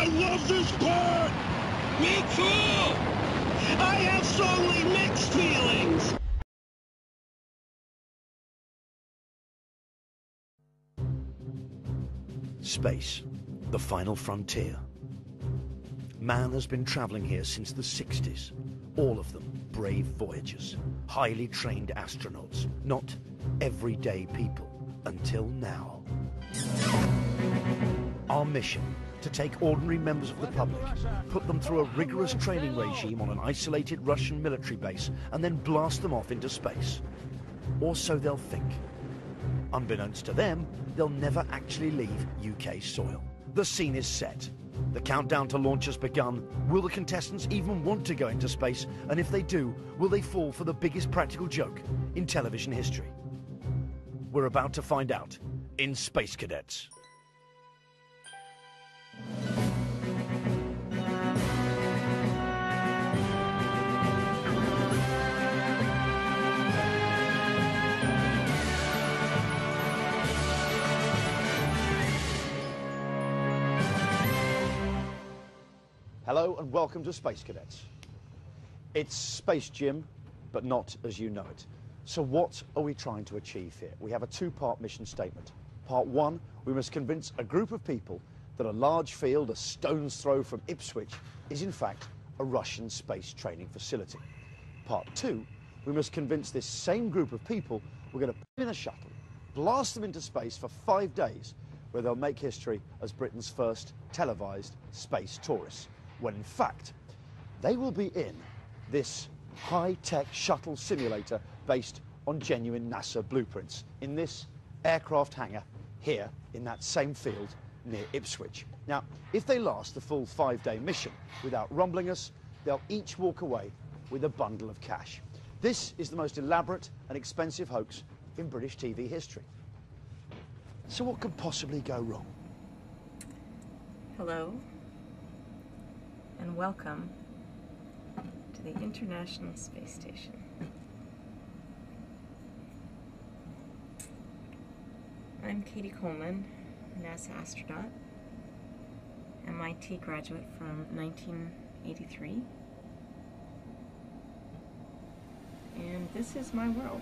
I love this part! Me too! I have strongly mixed feelings! Space, the final frontier. Man has been traveling here since the 60s. All of them brave voyagers, highly trained astronauts, not everyday people, until now. Our mission, to take ordinary members of the public, put them through a rigorous training regime on an isolated Russian military base, and then blast them off into space. Or so they'll think. Unbeknownst to them, they'll never actually leave UK soil. The scene is set. The countdown to launch has begun. Will the contestants even want to go into space? And if they do, will they fall for the biggest practical joke in television history? We're about to find out in Space Cadets. Hello and welcome to Space Cadets. It's Space Gym, but not as you know it. So what are we trying to achieve here? We have a two-part mission statement. Part one, we must convince a group of people that a large field a stone's throw from Ipswich is in fact a Russian space training facility. Part two, we must convince this same group of people we're going to put in a shuttle, blast them into space for 5 days, where they'll make history as Britain's first televised space tourists, when in fact they will be in this high-tech shuttle simulator based on genuine NASA blueprints in this aircraft hangar here in that same field near Ipswich. Now, if they last the full 5-day mission without rumbling us, they'll each walk away with a bundle of cash. This is the most elaborate and expensive hoax in British TV history. So what could possibly go wrong? Hello, and welcome to the International Space Station. I'm Katie Coleman, a NASA astronaut, MIT graduate from 1983, and this is my world.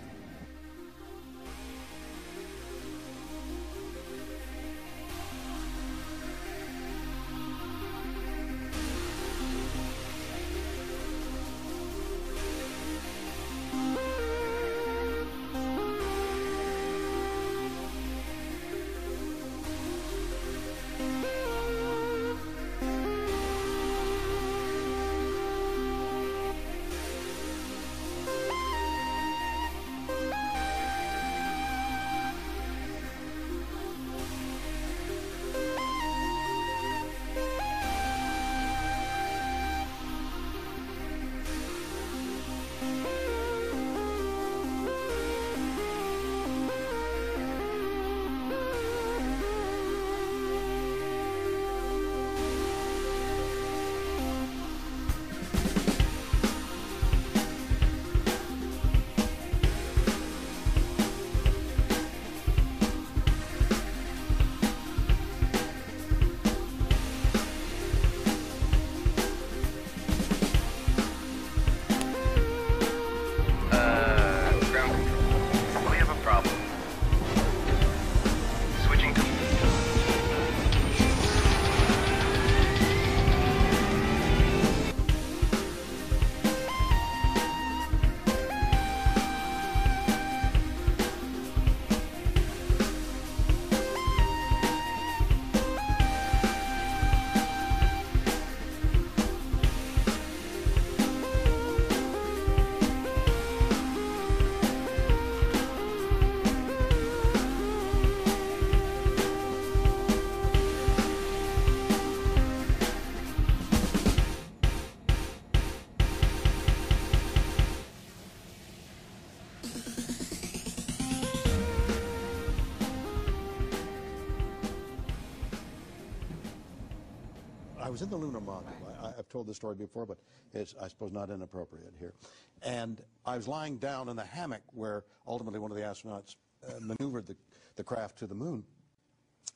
I was in the lunar module. I've told this story before, but it's, I suppose, not inappropriate here. And I was lying down in the hammock where ultimately one of the astronauts maneuvered the craft to the moon.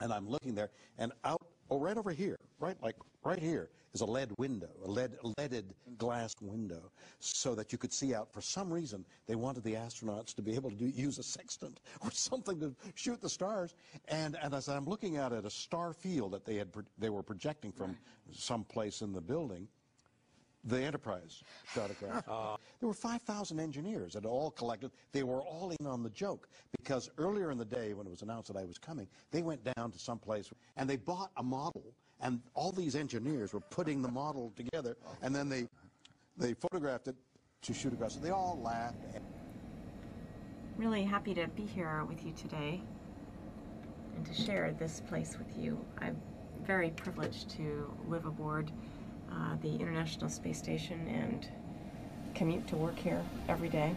And I'm looking there, and out Oh, right over here, right here is a lead window, a leaded glass window, so that you could see out. For some reason, they wanted the astronauts to be able to use a sextant or something to shoot the stars. And as I'm looking out at a star field that they were projecting from someplace in the building, the Enterprise shot across. There were 5,000 engineers that all collected. They were all in on the joke, because earlier in the day when it was announced that I was coming, they went down to some place and they bought a model, and all these engineers were putting the model together, and then they photographed it to shoot across. So they all laughed. Really happy to be here with you today and to share this place with you. I'm very privileged to live aboard the International Space Station and commute to work here every day.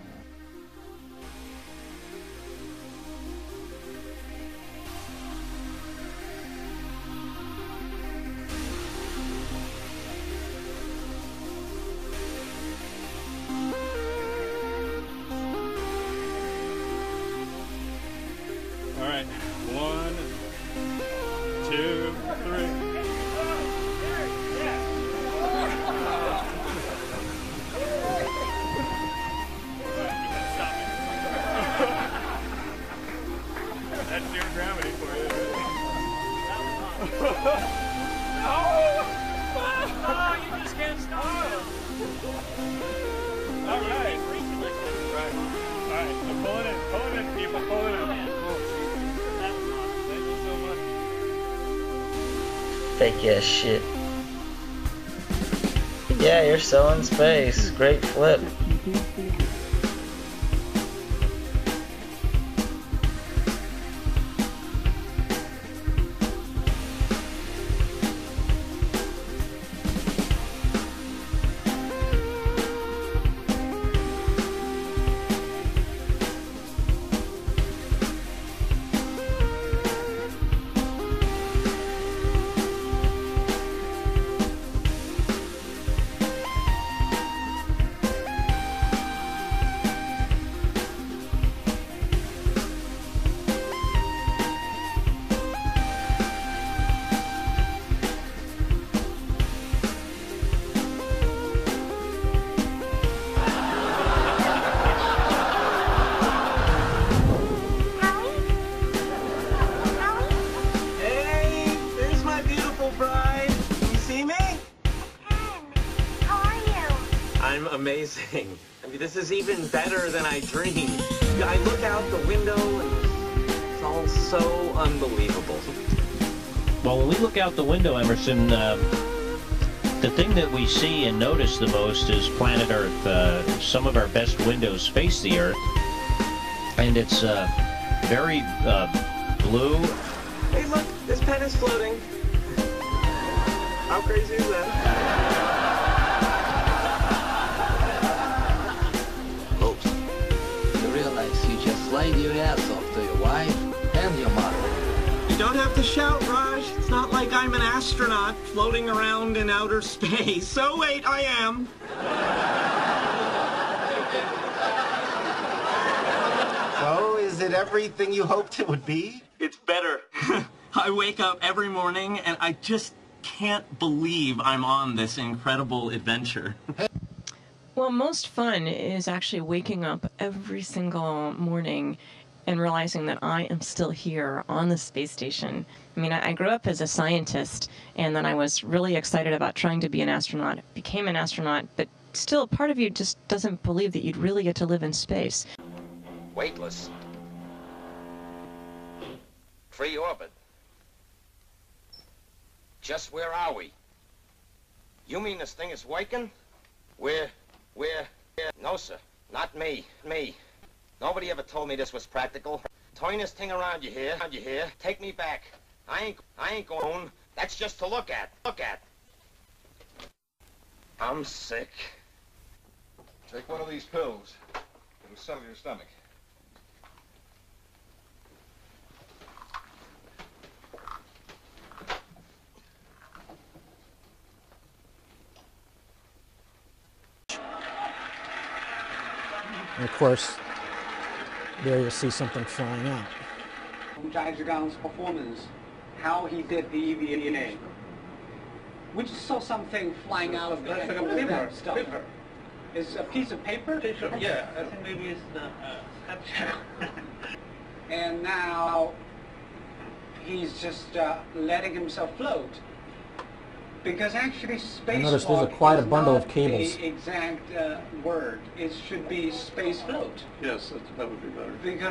All right, 1, 2, 3. That's zero gravity for you. Oh, you just can't stop. All right. Right. All right, so pull it in, people, pull it in. Thank you so much. Fake ass shit. Yeah, you're still in space. Great flip. Amazing. I mean, this is even better than I dreamed. I look out the window and it's all so unbelievable. Well, when we look out the window, Emerson, the thing that we see and notice the most is planet Earth. Some of our best windows face the Earth, and it's very blue. Hey, look, this pen is floating. How crazy is that? You just laid your ass off to your wife and your mother. You don't have to shout, Raj. It's not like I'm an astronaut floating around in outer space. So wait, I am. So, is it everything you hoped it would be? It's better. I wake up every morning and I just can't believe I'm on this incredible adventure. Well, most fun is actually waking up every single morning and realizing that I am still here on the space station. I mean, I grew up as a scientist, and then I was really excited about trying to be an astronaut, became an astronaut, but still part of you just doesn't believe that you'd really get to live in space. Weightless. Free orbit. Just where are we? You mean this thing is working? We're... No, sir. Not me. Nobody ever told me this was practical. Turn this thing around, you hear? Take me back. I ain't going. That's just to look at. I'm sick. Take one of these pills. It'll settle your stomach. And of course, there you'll see something flying out. Judge Gall's performance how he did the EVA. We just saw something flying out of the That's like a paper. stuff. Paper. It's a piece of paper? Yeah, I think maybe it's the And now he's just letting himself float. Because actually spacewalk noticed there's quite a bundle of is cables. not the exact word. It should be space float. Yes, that would be better. Because